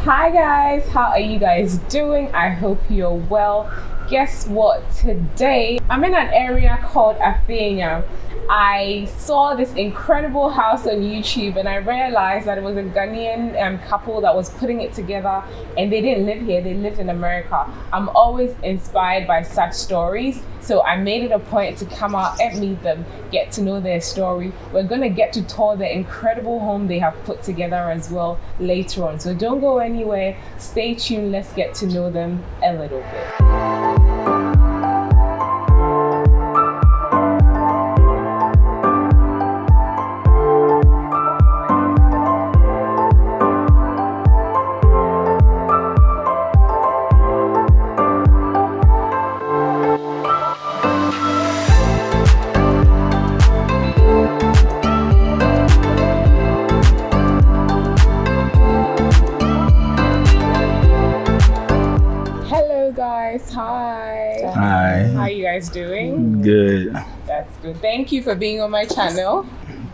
Hi guys, how are you guys doing? I hope you're well. Guess what? Today I'm in an area called Athenia. I saw this incredible house on YouTube and I realized that it was a Ghanaian couple that was putting it together, and they didn't live here, they lived in America. I'm always inspired by such stories, so I made it a point to come out and meet them, get to know their story. We're gonna get to tour the incredible home they have put together as well later on. So don't go anywhere, stay tuned, let's get to know them a little bit. Hi. How are you guys doing? Good. That's good. Thank you for being on my channel.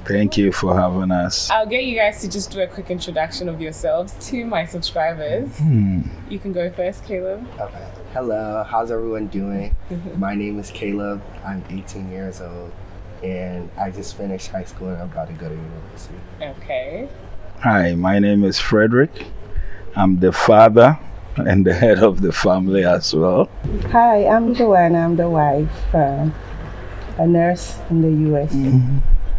Thank you for having us. I'll get you guys to just do a quick introduction of yourselves to my subscribers. You can go first, Caleb. Okay. Hello, how's everyone doing? My name is Caleb. I'm 18 years old and I just finished high school and I'm about to go to university. Okay. Hi, my name is Frederick. I'm the father and the head of the family as well. Hi, I'm Joanna. I'm the wife, a nurse in the US.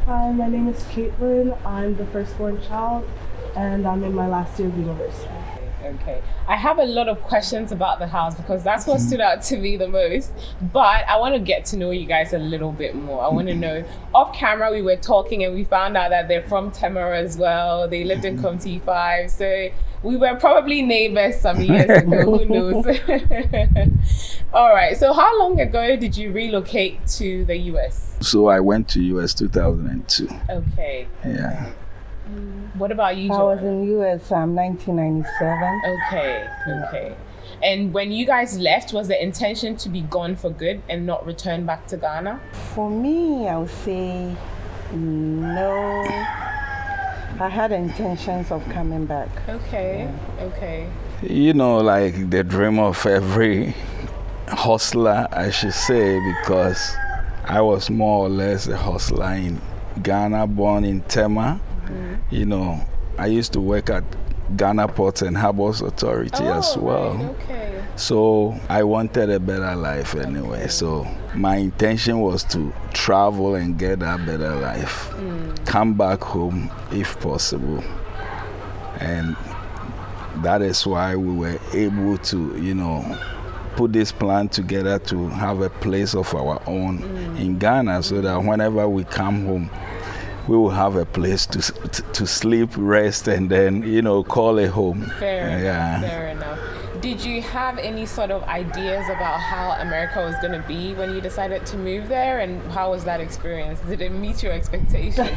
Hi, my name is Caitlin. I'm the firstborn child and I'm in my last year of university. Okay. I have a lot of questions about the house because that's what stood out to me the most. But I want to get to know you guys a little bit more. I want to know, off camera we were talking and we found out that they're from Temara as well. They lived in Comte 5. So we were probably neighbors some years ago, who knows? All right, so how long ago did you relocate to the US? So I went to US 2002. Okay. Yeah. What about you, I Joanna? was in US 1997. Okay. And when you guys left, was the intention to be gone for good and not return back to Ghana? For me, I would say no. I had intentions of coming back. Okay. You know, like the dream of every hustler, I should say, because I was more or less a hustler in Ghana, born in Tema. You know, I used to work at Ghana Ports and Harbors Authority as well. Right, okay. So I wanted a better life anyway. Okay. So my intention was to travel and get that better life. Come back home if possible. And that is why we were able to, you know, put this plan together to have a place of our own in Ghana, so that whenever we come home, we will have a place to sleep, rest, and then, you know, call it home. Fair enough. Did you have any sort of ideas about how America was going to be when you decided to move there, and how was that experience? Did it meet your expectations?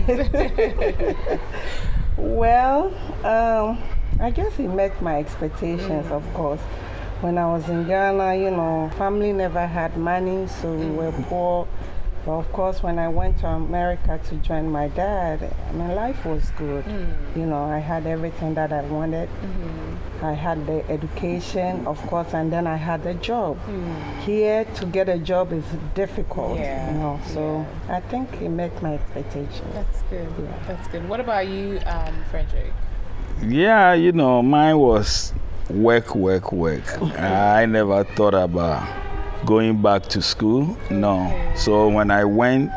Well, I guess it met my expectations, of course. When I was in Ghana, you know, family never had money, so we were poor. But of course, when I went to America to join my dad, my life was good. You know, I had everything that I wanted. I had the education, of course, and then I had the job. Here, to get a job is difficult, you know, so I think it met my expectations. That's good. Yeah. That's good. What about you, Frederick? Yeah, you know, mine was work. I never thought about going back to school, no. So when I went,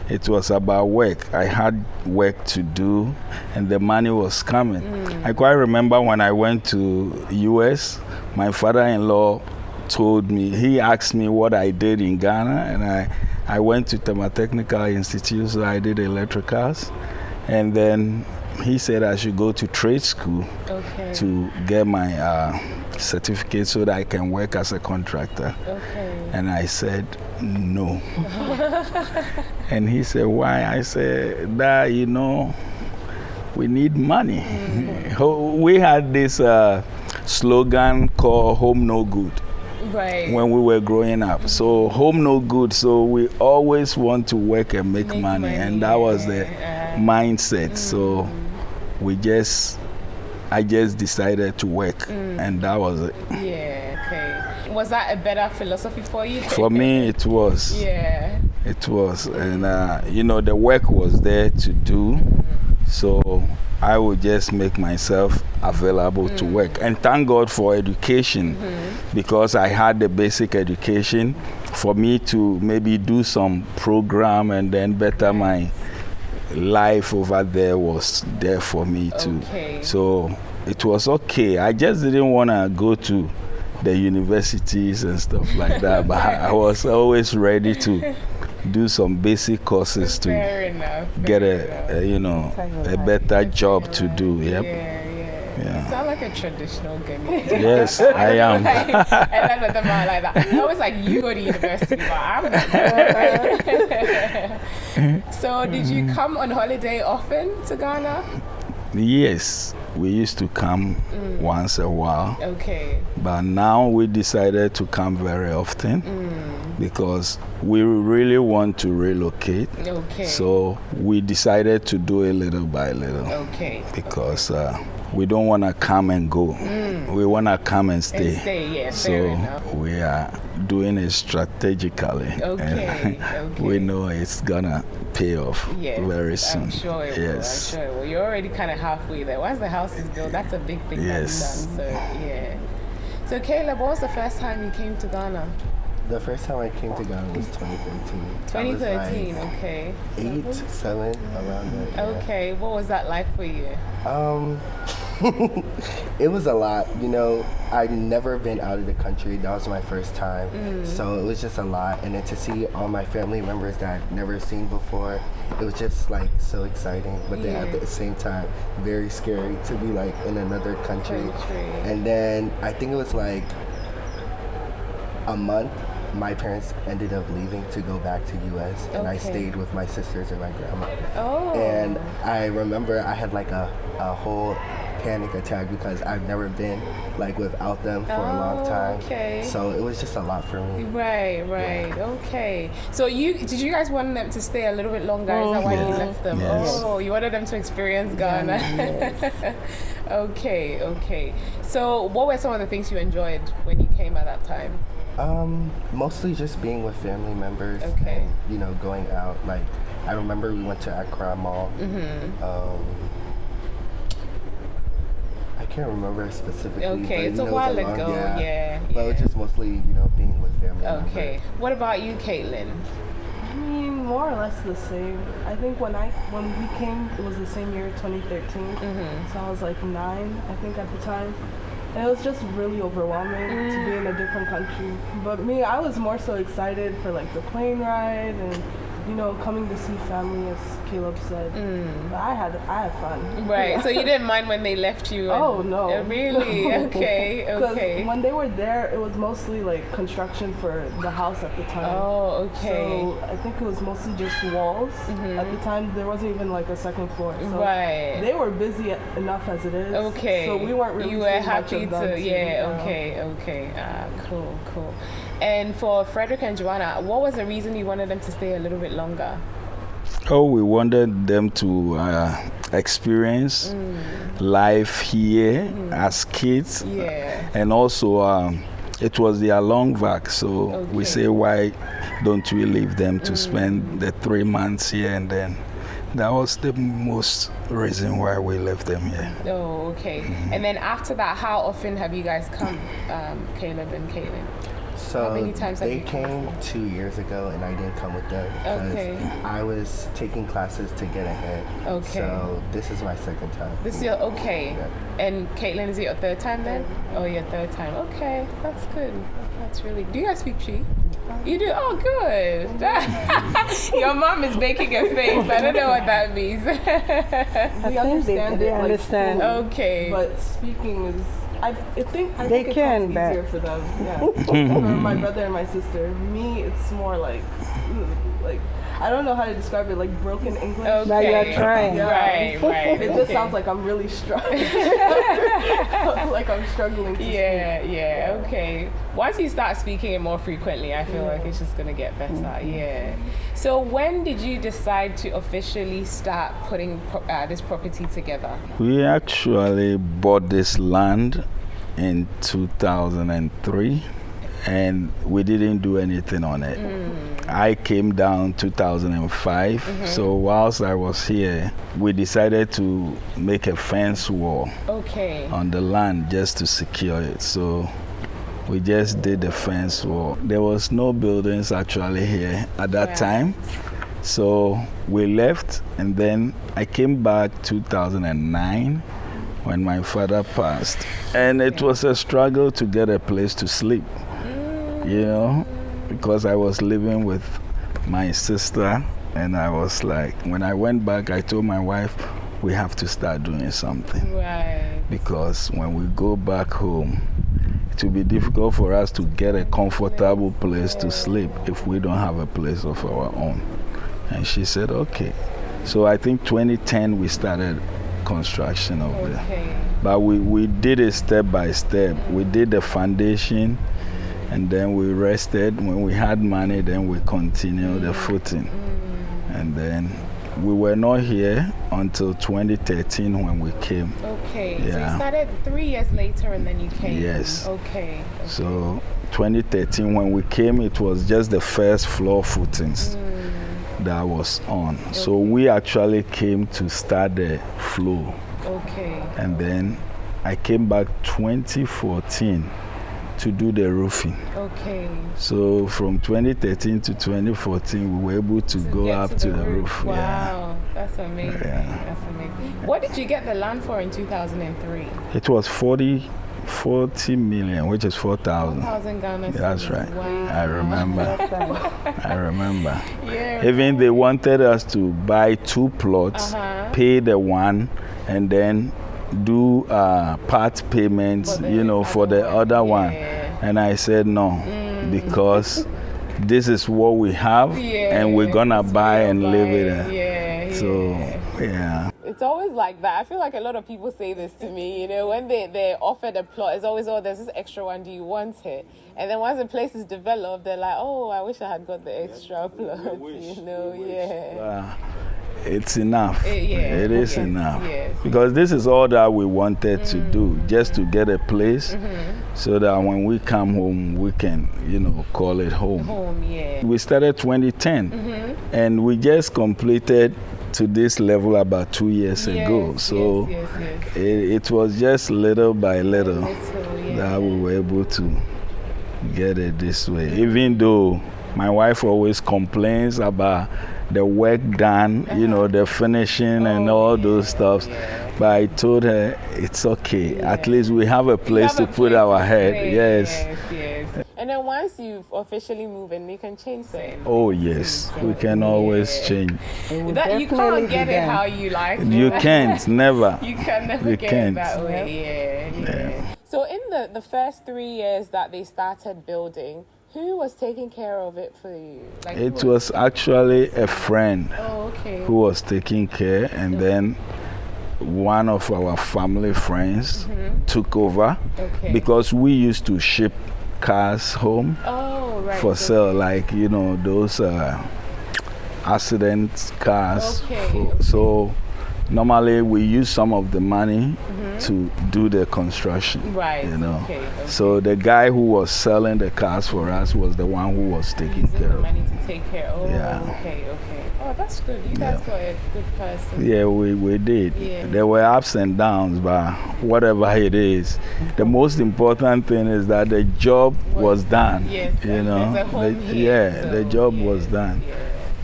it was about work. I had work to do and the money was coming. I quite remember when I went to US, my father-in-law told me, he asked me what I did in Ghana, and I went to Tema Technical Institute, so I did electricals, and then he said I should go to trade school to get my certificate so that I can work as a contractor. And I said no. And he said, why? I said, Dad, you know, we need money. We had this slogan called home no good. Right. When we were growing up. So home no good, so we always want to work and make money, and that was the mindset. So we just I just decided to work, and that was it. Yeah, okay. Was that a better philosophy for you? For me, it was. Yeah. It was. And, the work was there to do. So I would just make myself available to work. And thank God for education, because I had the basic education for me to maybe do some program and then better my life over there was there for me too. Okay. So it was okay. I just didn't want to go to the universities and stuff like that, but I was always ready to do some basic courses to get a better job to do. Yep. Yeah. You sound like a traditional Ghanaian. Yes, I am. And then of them are like that. I always like, you go to university, but I'm not. So did you come on holiday often to Ghana? Yes, we used to come once a while. Okay. But now we decided to come very often because we really want to relocate. Okay. So we decided to do it little by little. Okay. Because we don't want to come and go. We want to come and stay. And stay, yeah, so fair enough. We are doing it strategically. Okay. And we know it's going to pay off very soon. I'm sure it will. I'm sure it will. You're already kind of halfway there. Once the house is built, that's a big thing that's done. So, yeah. So, Caleb, what was the first time you came to Ghana? The first time I came to Ghana was 2013. 2013, okay. 8, 7, around that. Okay, what was that like for you? It was a lot. I'd never been out of the country. That was my first time. So it was just a lot. And then to see all my family members that I'd never seen before, it was just like so exciting. But then at the same time, very scary to be like in another country. And then I think it was like a month. My parents ended up leaving to go back to U.S. and I stayed with my sisters and my grandma. Oh. And I remember I had like a whole panic attack because I've never been like without them for a long time. Okay. So it was just a lot for me. Right. Yeah. Okay. So did you guys want them to stay a little bit longer? Is that why you left them? Yes. Oh, you wanted them to experience Ghana. Yes. Okay. So what were some of the things you enjoyed when you came at that time? Mostly just being with family members and, going out. Like, I remember we went to Accra Mall. I can't remember specifically. Okay, but, it's a while ago, yeah. But it was just mostly, being with family members. Okay. What about you, Caitlin? I mean, more or less the same. I think when we came, it was the same year, 2013. So I was like 9, I think, at the time. And it was just really overwhelming to be in a different country. But me, I was more so excited for like the plane ride and, coming to see family, as Caleb said. But I had fun. Right. So you didn't mind when they left you? Oh, no. Really? Okay. Because when they were there, it was mostly like construction for the house at the time. Oh, okay. So I think it was mostly just walls. At the time, there wasn't even like a second floor. So they were busy enough as it is. Okay. So we weren't really. You were happy to. Okay. Cool. And for Frederick and Joanna, what was the reason you wanted them to stay a little bit longer? Oh, we wanted them to experience life here as kids. Yeah. And also, it was their long vac, so we say, why don't we leave them to spend the 3 months here? And then that was the most reason why we left them here. Oh, okay. And then after that, how often have you guys come, Caleb and Caitlin? So how many times they came 2 years ago and I didn't come with them because I was taking classes to get ahead. Okay. So this is my second time. This is your Yeah. And Caitlin, is it your third time then? Oh, your third time. Okay, that's good. That's really. Do you guys speak Chi? You do? Oh, good. Your mom is making a face. I don't know what that means. We understand they it. Understand. Okay. But speaking is. I think they can, it's easier for them. Yeah. For my brother and my sister. Me, it's more like I don't know how to describe it, like broken English. Okay. Now you're trying. Yeah. Right. It just sounds like I'm really struggling. Like I'm struggling to speak. Yeah, okay. Once you start speaking it more frequently, I feel like it's just gonna get better. Yeah. So when did you decide to officially start putting this property together? We actually bought this land in 2003, and we didn't do anything on it. I came down 2005, so whilst I was here, we decided to make a fence wall on the land just to secure it. So we just did the fence wall. There was no buildings actually here at that time. So we left, and then I came back 2009 when my father passed. And it was a struggle to get a place to sleep, you know, because I was living with my sister, and I was like, when I went back, I told my wife, we have to start doing something. Right. Because when we go back home, it will be difficult for us to get a comfortable place to sleep if we don't have a place of our own. And she said, okay. So I think 2010 we started construction of it. But we did it step by step. We did the foundation, and then we rested. When we had money, then we continued the footing. And then we were not here until 2013 when we came. Okay, so you started 3 years later and then you came? Yes. Okay. So 2013 when we came, it was just the first floor footings that was on. So we actually came to start the floor. Okay. And then I came back 2014 to do the roofing. Okay. So from 2013 to 2014, we were able to go up to the roof. Wow, that's amazing. Yeah. That's amazing. What did you get the land for in 2003? It was 40 million, which is 4,000. 4,000 Ghana. That's right. Wow. I remember. I remember. Yeah. Even they wanted us to buy 2 plots, pay the one, and then do part payments, you know, for the other one. And I said no, because this is what we have, and we're gonna buy and live it. So, yeah. It's always like that. I feel like a lot of people say this to me, you know, when they offer the plot, it's always, oh, there's this extra one, do you want it? And then once the place is developed, they're like, oh, I wish I had got the extra plot, you know, It's enough. It is enough. Because this is all that we wanted to do, just to get a place so that when we come home, we can, you know, call it home. We started 2010 and we just completed to this level about 2 years ago. So it was just little by little that we were able to get it this way. Even though my wife always complains about the work done, you know, the finishing and all those stuff. But I told her, it's okay. At least we have a place to put our head. Yes. And then once you've officially moved in, you can change it. Oh, yes. We can always change. You can't get it how you like it. You can't, never. You can never get it that way. Yeah. So in the first 3 years that they started building, who was taking care of it for you? Like, it was actually a friend who was taking care, and then one of our family friends took over because we used to ship cars home for sale, like, you know, those accident cars. So normally we use some of the money to do the construction, you know. So the guy who was selling the cars for us was the one who was taking care of. Money to take care of. Oh, that's good. You guys got a good person. Yeah, we did. There were ups and downs, but whatever it is, the most important thing is that the job was done. You know, the job was done.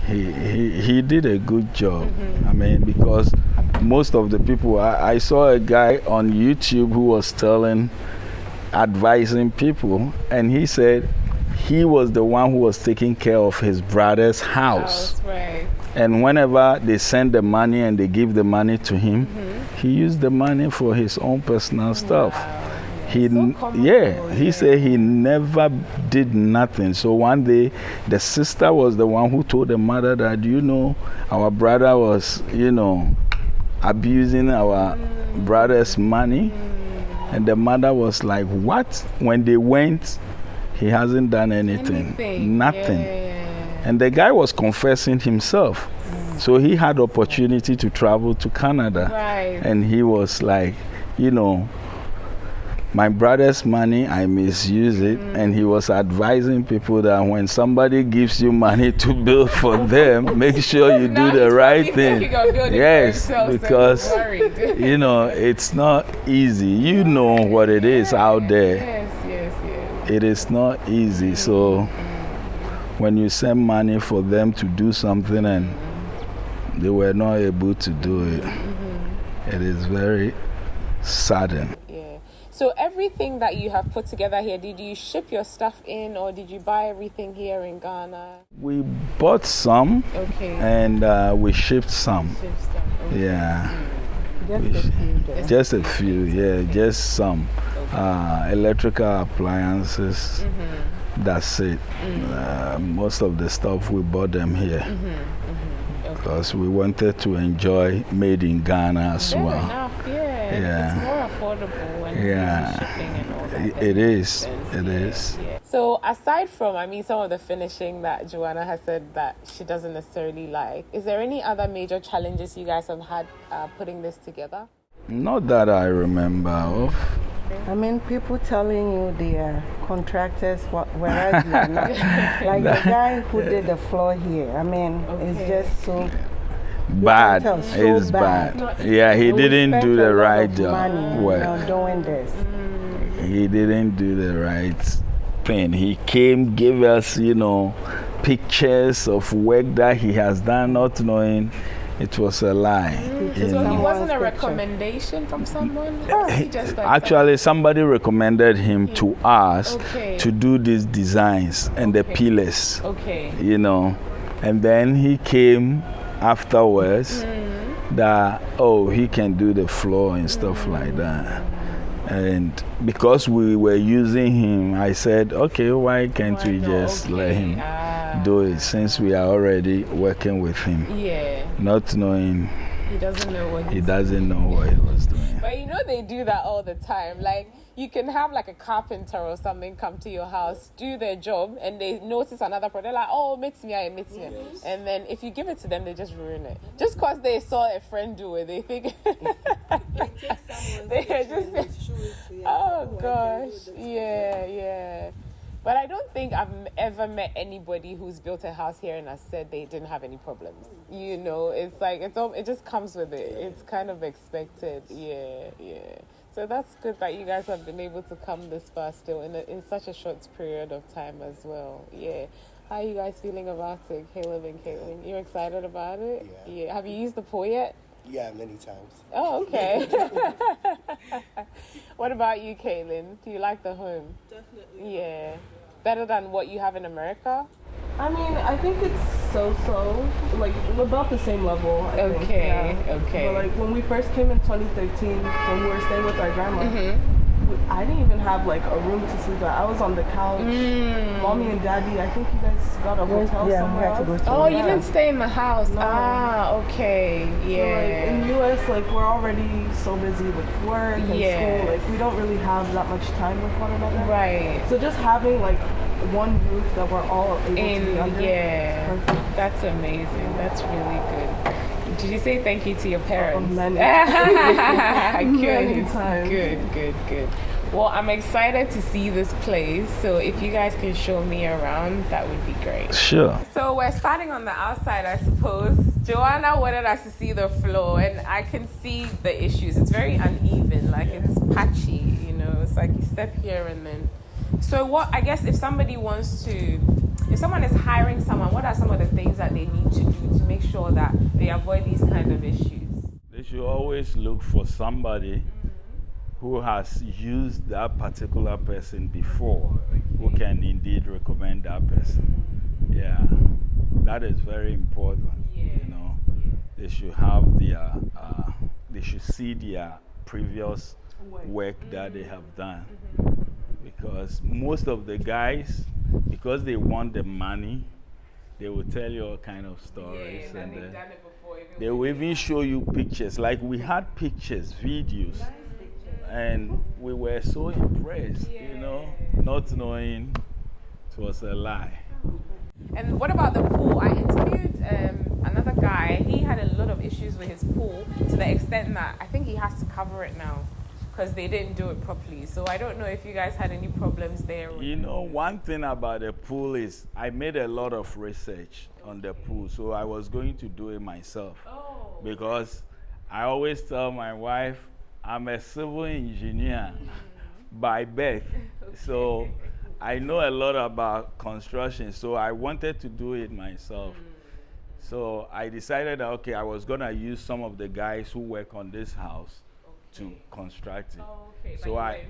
He did a good job. I mean, because most of the people, I saw a guy on YouTube who was advising people, and he said he was the one who was taking care of his brother's house. And whenever they send the money and they give the money to him, he used the money for his own personal stuff. He said he never did nothing. So one day, the sister was the one who told the mother that, you know, our brother was, you know, abusing our brother's money. And the mother was like, what? When they went, He hasn't done anything. Nothing. Yeah. And the guy was confessing himself. So he had opportunity to travel to Canada. Right. And he was like, you know, my brother's money, I misuse it. And he was advising people that when somebody gives you money to build for them, make sure you do the right thing. Yes, because, you know, it's not easy. You know what it is out there. Yes. It is not easy. So when you send money for them to do something and they were not able to do it, it is very saddening. So everything that you have put together here, did you ship your stuff in or did you buy everything here in Ghana? We bought some, okay, and we shipped some. Okay. Yeah. Just a few. Just some. Electrical appliances. That's it. Most of the stuff we bought them here. Because we wanted to enjoy made in Ghana as well. Enough, yeah. It's more affordable when shipping and all that. It is. It is. Yeah. So aside from, some of the finishing that Joanna has said that she doesn't necessarily like, is there any other major challenges you guys have had putting this together? Not that I remember of. People telling you they are contractors, whereas they are not. Like the guy who did the floor here, it's just so bad. It's bad. Yeah, he didn't do the right job. Doing this. He didn't do the right thing. He came, gave us, pictures of work that he has done, not knowing it was a lie. So it wasn't a recommendation from someone? He just Actually, somebody recommended him to us to do these designs and the pillars. And then he came afterwards that, he can do the floor and stuff like that. And because we were using him, I said, okay, why can't we just let him do it since we are already working with him? Yeah. Not knowing he doesn't know what he doesn't know what he was doing. But they do that all the time. Like, you can have like a carpenter or something come to your house, do their job, and they notice another product. They're like, oh, meet me. Yes. And then if you give it to them, they just ruin it. Just because they saw a friend do it, they think they just oh gosh. Yeah. But I don't think I've ever met anybody who's built a house here and has said they didn't have any problems. It's like, it just comes with it. It's kind of expected. Yeah. So that's good that you guys have been able to come this far still in such a short period of time as well. Yeah. How are you guys feeling about it, Caleb and Caitlin? You're excited about it? Yeah. Have you used the pool yet? Yeah, many times. Oh, okay. What about you, Caitlin? Do you like the home? Definitely. Yeah. Better than what you have in America? I think it's so, like, about the same level. I think, yeah. Okay. But, like, when we first came in 2013, when we were staying with our grandma, I didn't even have, like, a room to sleep at. I was on the couch. Mommy and Daddy, I think you guys got a hotel somewhere else. You didn't stay in the house. No. Okay. Yeah. So, like, in the U.S., like, we're already so busy with work and school. Like, we don't really have that much time with one another. Right. So just having, like, one roof that we're all able to be under. Yeah. That's amazing. That's really good. Did you say thank you to your parents? Many times. Good. Well, I'm excited to see this place. So if you guys can show me around, that would be great. Sure. So we're starting on the outside, I suppose. Joanna wanted us to see the floor, and I can see the issues. It's very uneven, like it's patchy, It's like you step here and then. So if someone is hiring someone, what are some of the things that they need to do to make sure that they avoid these kind of issues? They should always look for somebody who has used that particular person before, who can indeed recommend that person. Yeah, that is very important. They should have they should see their previous work that they have done. Because most of the guys, because they want the money, they will tell you all kind of stories. Yeah, and they've done it before. They will even show you pictures. Like we had pictures, videos, and we were so impressed, not knowing It was a lie. And what about the pool? I interviewed another guy. He had a lot of issues with his pool to the extent that I think he has to cover it now because they didn't do it properly. So I don't know if you guys had any problems there. You know, one thing about the pool is I made a lot of research on the pool, so I was going to do it myself. Oh. Because I always tell my wife, I'm a civil engineer by birth. So I know a lot about construction, so I wanted to do it myself. So I decided that, okay, I was going to use some of the guys who work on this house to construct it. Oh, okay. So like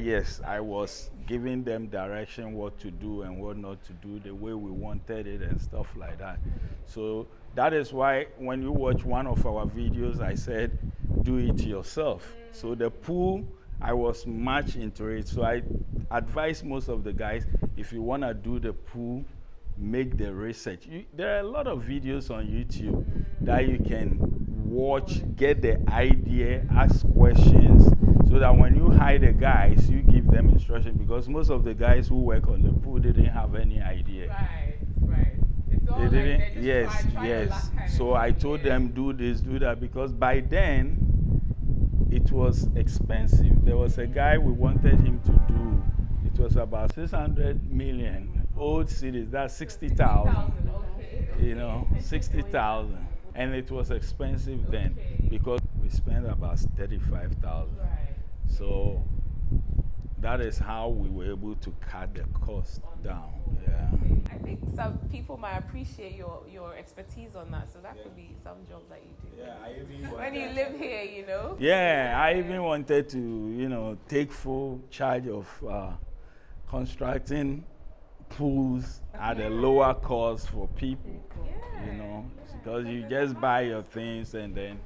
yes, I was giving them direction what to do and what not to do, the way we wanted it and stuff like that. So that is why when you watch one of our videos, I said, do it yourself. So the pool, I was much into it. So I advise most of the guys, if you want to do the pool, make the research. There are a lot of videos on YouTube that you can watch, get the idea, ask questions, so that when you hire the guys, you give them instruction, because most of the guys who work on the pool didn't have any idea. Right. It's all They like didn't, they're just yes, trying to yes. laugh kind So of I thing, told yeah. them, do this, do that, because by then, it was expensive. There was a guy we wanted him to do, it was about 600 million old cities, that's 60,000. Okay. You know, 60,000. And it was expensive then because we spent about 35,000. Right. So that is how we were able to cut the cost down. Yeah. I think some people might appreciate your expertise on that, so that could be some job that you do. Yeah, I even When you live here, you know. Yeah, I even wanted to, you know, take full charge of constructing pools at a lower cost for people. You know, because you just buy your things and then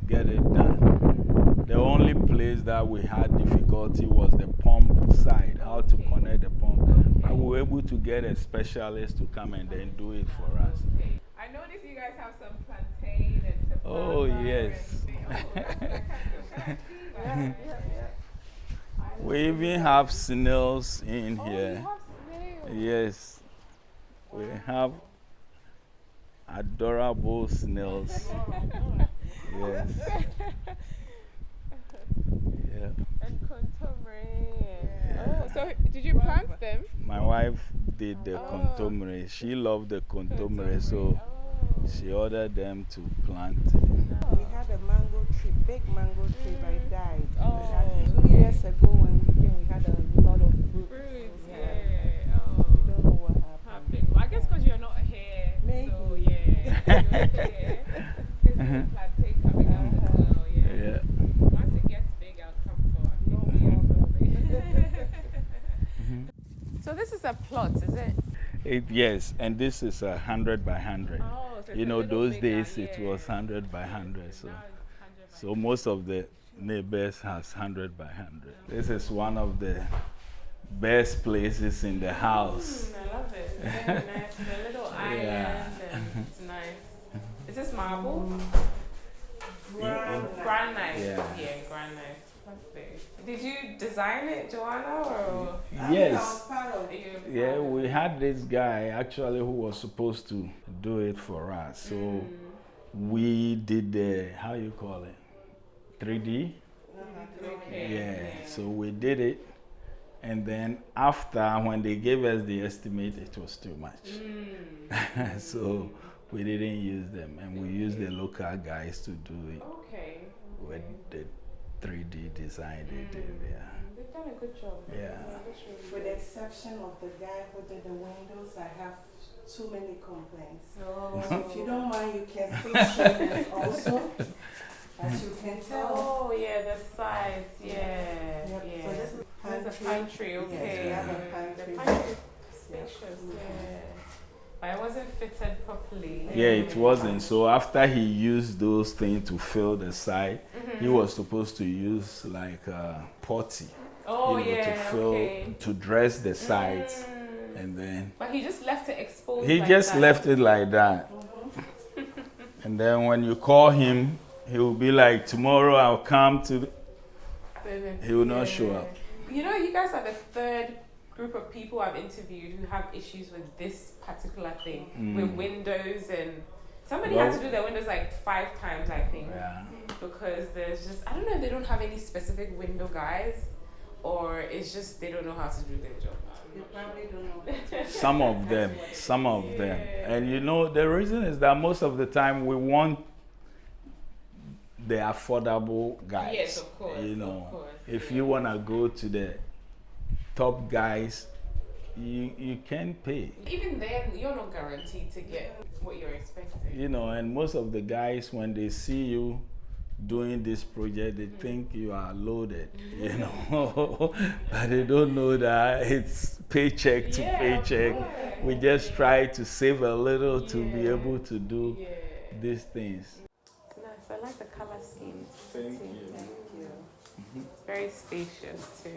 get it done. The only place that we had difficulty was the pump side, how to connect the pump. But we were able to get a specialist to come and then do it for us. Okay. I noticed you guys have some plantain and Oh, yes. We even have snails in here. Yes. We have adorable snails. Yes. Yeah. And contomere. Oh, so did you plant them? My wife did the contomere. She loved the contomere, so she ordered them to plant it. We had a mango tree, big mango tree, but it died. Oh. 2 years ago when we came, we had a lot of fruit. Fruits, We yeah. Oh. don't know what happened. Well, I guess because you're not here. Maybe. So, yeah. You're here. It's a plantain coming out as well, yeah. Yeah. Once it gets big, I'll come for So this is a plot, is it? Yes, and this is 100 by 100. Oh, so it's You a know, little those bigger, days it yeah. was 100 by 100. So, Now it's 100 by so most of the neighbors has 100 by 100. This is one of the best places in the house. I love it. It's very nice. The little island, and it's nice. Is this marble? Granite. Yeah. Granite. Lovely. Did you design it, Joanna, or? Yes. You- Yeah, we had this guy actually who was supposed to do it for us. So we did the, how you call it? 3D? Okay. Yeah, so we did it. And then after, when they gave us the estimate, it was too much. So we didn't use them, and we used the local guys to do it Okay. with the 3D design they did. Yeah. They've done a good job. Yeah. With the exception of the guy who did the windows, I have too many complaints. Oh. So if you don't mind, you can fix shutters also, as you can tell. Oh, yeah, the sides, yeah. Yep. Yeah. So this is There's a pantry, okay. Yes, we have a The pantry. pantry is spacious, yeah. But it wasn't fitted properly. Yeah, it wasn't. So after he used those things to fill the side, he was supposed to use like potty, Oh, you know, yeah, to fill, okay. to dress the sides, and then But he just left it exposed. he like just that. left it like that. And then when you call him, he will be like, tomorrow I'll come to. Then He will not show up. You know, you guys are the third group of people I've interviewed who have issues with this particular thing, with windows, and somebody had to do their windows like 5 times, I think, because there's just, I don't know if they don't have any specific window guys, or it's just they don't know how to do their job. They probably don't know. Some of them. And you know, the reason is that most of the time we want the affordable guys. Yes, of course. You know, of course, if you want to go to the top guys, you can pay. Even then, you're not guaranteed to get what you're expecting. You know, and most of the guys, when they see you doing this project, they think you are loaded, you know, but they don't know that it's paycheck to paycheck. We just try to save a little to be able to do these things. It's nice. I like the color scheme. Thank you. It's very spacious too.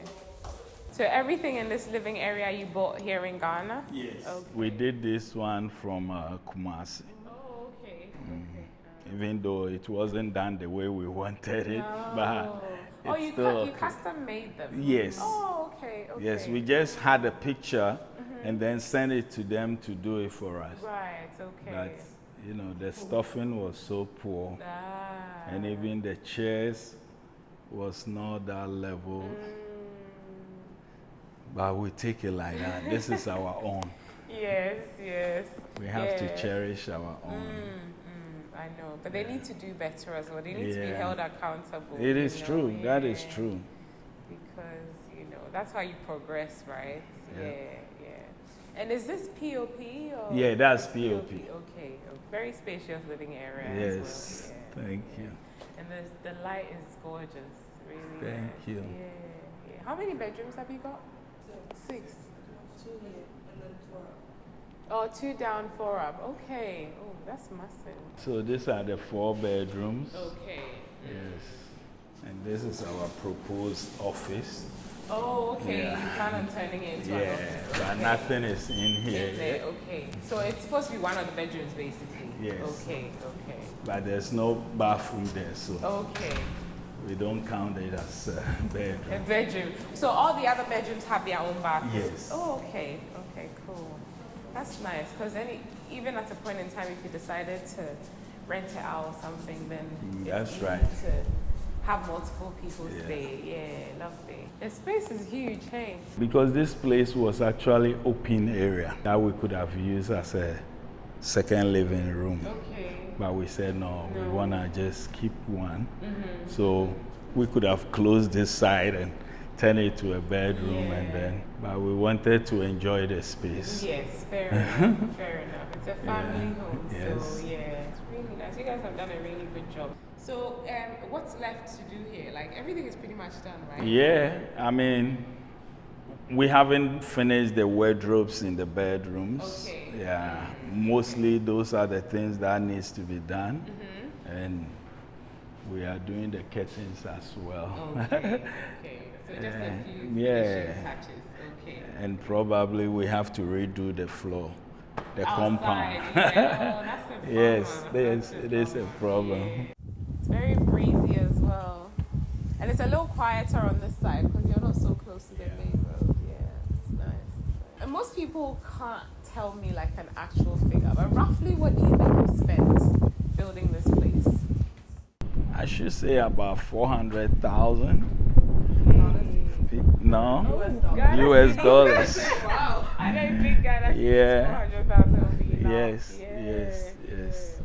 So everything in this living area you bought here in Ghana? Yes. Okay. We did this one from Kumasi. Oh, okay. Even though it wasn't done the way we wanted it, but it's you still you custom made them? Yes. Oh, okay. Yes, we just had a picture and then sent it to them to do it for us. Right, okay. But, you know, the stuffing was so poor, and even the chairs was not that level. But we take it like that. This is our own. Yes. We have to cherish our own. I know, but they need to do better as well. They need to be held accountable. It is true. That is true. Because, you know, that's how you progress, right? Yeah. And is this POP or? Yeah, that's POP. Okay. Very spacious living area. Yes. As well. Thank you. And the light is gorgeous. Really. Thank you. Yeah. How many bedrooms have you got? 6. 2 here and then 4 up. Oh, 2 down, 4 up. Okay. Oh, that's massive. So these are the 4 bedrooms. Okay. Yes. And this is our proposed office. Oh, okay. Yeah. You plan on turning it into an office. But nothing is in here. There, okay. So it's supposed to be one of the bedrooms, basically. Yes. Okay. But there's no bathroom there, so Okay. we don't count it as a bedroom. A bedroom. So all the other bedrooms have their own bathrooms? Yes. Oh, okay. Okay, cool. That's nice. Because even at a point in time, if you decided to rent it out or something, then That's it's easy right. to have multiple people stay. Yeah, lovely. The space is huge, hey? Because this place was actually open area that we could have used as a second living room. Okay. But we said no, we want to just keep one. So we could have closed this side and turn it to a bedroom and then, but we wanted to enjoy the space. Yes, fair enough. Fair enough. It's a family home, Yes. so yeah, it's really nice. You guys have done a really good job. So, what's left to do here? Like everything is pretty much done, right? Yeah, I mean, we haven't finished the wardrobes in the bedrooms. Okay. Yeah, mostly those are the things that needs to be done, and we are doing the curtains as well. Okay. So just a few finishing touches. Okay. And probably we have to redo the floor, the compound. Outside, yeah. Oh, that's a problem. Yes, it is a problem. Yeah. It's very breezy as well. And it's a little quieter on this side because you're not so close to the main road. Yeah, it's nice. And most people can't tell me like an actual figure, but roughly what do you think you spent building this place? I should say about 400,000. No, US dollars. Wow, I don't think Ghana Yeah. 400,000 would be enough. Yes.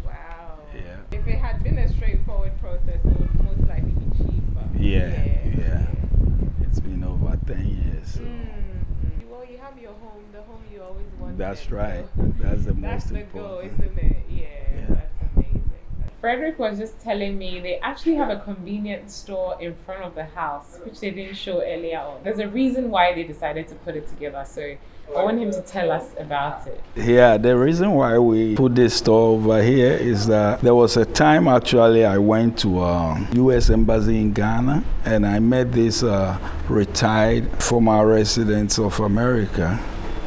Wow. Yeah. If it had been a straightforward process, it would most likely be cheaper. Yeah. It's been over 10 years. So. Well, you have your home, the home you always wanted. That's right. So That's the that's most the important. goal, isn't it? Yeah, that's amazing. Frederick was just telling me they actually have a convenience store in front of the house, which they didn't show earlier on. There's a reason why they decided to put it together, so I want him to tell us about it. Yeah, the reason why we put this store over here is that there was a time actually I went to U.S. Embassy in Ghana and I met these retired former residents of America,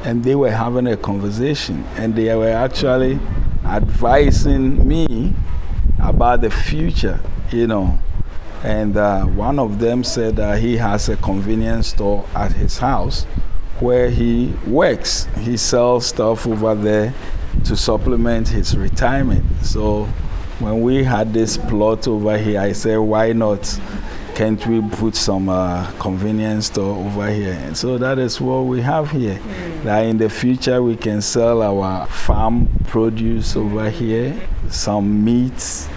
and they were having a conversation and they were actually advising me about the future, you know. And one of them said that he has a convenience store at his house where he works. He sells stuff over there to supplement his retirement. So when we had this plot over here, I said, why not? Can't we put some convenience store over here? And so that is what we have here. That in the future we can sell our farm produce over here, some meats,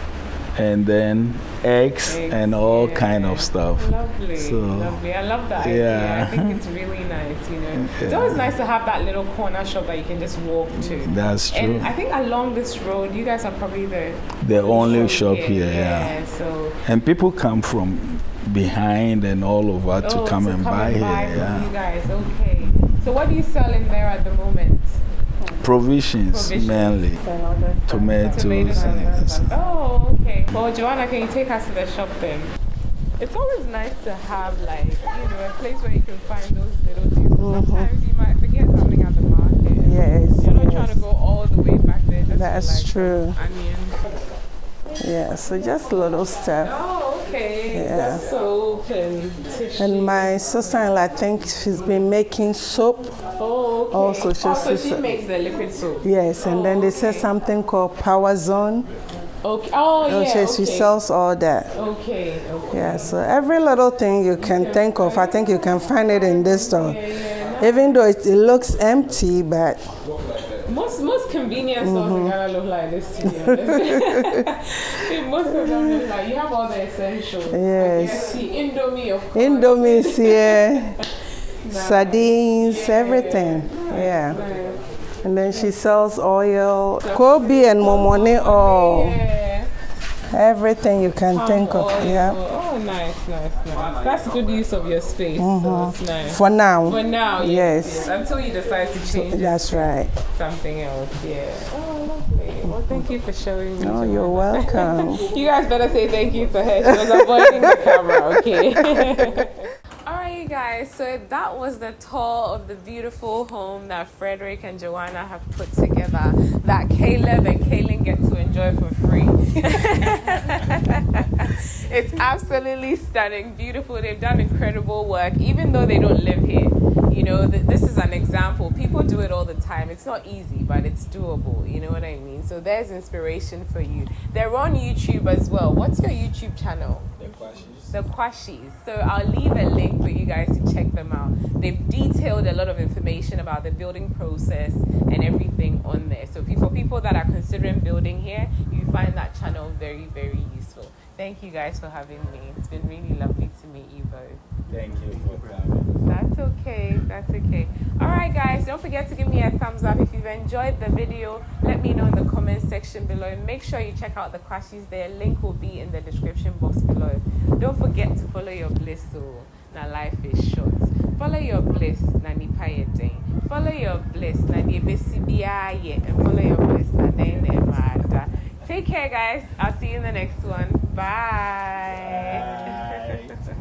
and then eggs and all kind of stuff. Lovely, lovely. I love that idea. I think it's really nice, you know. It's always nice to have that little corner shop that you can just walk to. That's true. And I think along this road, you guys are probably the only shop here. So and people come from behind and all over to come and buy here. From you guys, okay. So what do you sell in there at the moment? Provisions. Mainly. Tomatoes. Oh, okay. Well, Joanna, can you take us to the shop then? It's always nice to have, like, you know, a place where you can find those little things. Sometimes you might forget something at the market. Yes. You're not trying to go all the way back there. Just That's true. Onions. Yeah, so just little stuff. Oh, okay. Yeah. That's soap and tissue. And my sister-in-law, I think she's been making soap. Oh, okay. Also, so she makes the liquid soap. Yes, and then they said something called Power Zone. Okay. Oh, yeah. She sells all that. Okay. Yeah, so every little thing you can think of, I think you can find it in this store. Even though it looks empty, but most convenience stores in Ghana look like this, to be honest. Most of them look like you have all the essentials. Yes. Like, Indomie, of course. Indomie's here, sardines, everything. Yeah. Nice. And then she sells oil, Kobe and Momone oil. Yeah. Everything you can think of. Oil. Yeah. Oh, nice. That's good use of your space. So it's nice. For now. For now, yes. Until you decide to change it. That's right. Something else, yeah. Oh, lovely. Well, thank you for showing me. Oh, you're welcome. You guys better say thank you to her. She was avoiding the camera, okay? Alright, you guys, so that was the tour of the beautiful home that Frederick and Joanna have put together that Caleb and Kaylin get to enjoy for free. It's absolutely stunning, beautiful. They've done incredible work, even though they don't live here. You know, this is an example. People do it all the time. It's not easy, but it's doable. You know what I mean? So there's inspiration for you. They're on YouTube as well. What's your YouTube channel? The Kwashis. So I'll leave a link for you guys to check them out. They've detailed a lot of information about the building process and everything on there. So for people that are considering building here, you find that channel very, very useful. Thank you guys for having me. It's been really lovely to meet you both. Thank you for coming. That's okay. That's okay. All right, guys. Don't forget to give me a thumbs up if you've enjoyed the video. Let me know in the comment section below. Make sure you check out the Kwashis. Their link will be in the description box below. Don't forget to follow your bliss. So now life is short. Follow your bliss. Na nipa yedin. Follow your bliss. Na di besi biya ye. And follow your bliss. Na den. Take care, guys. I'll see you in the next one.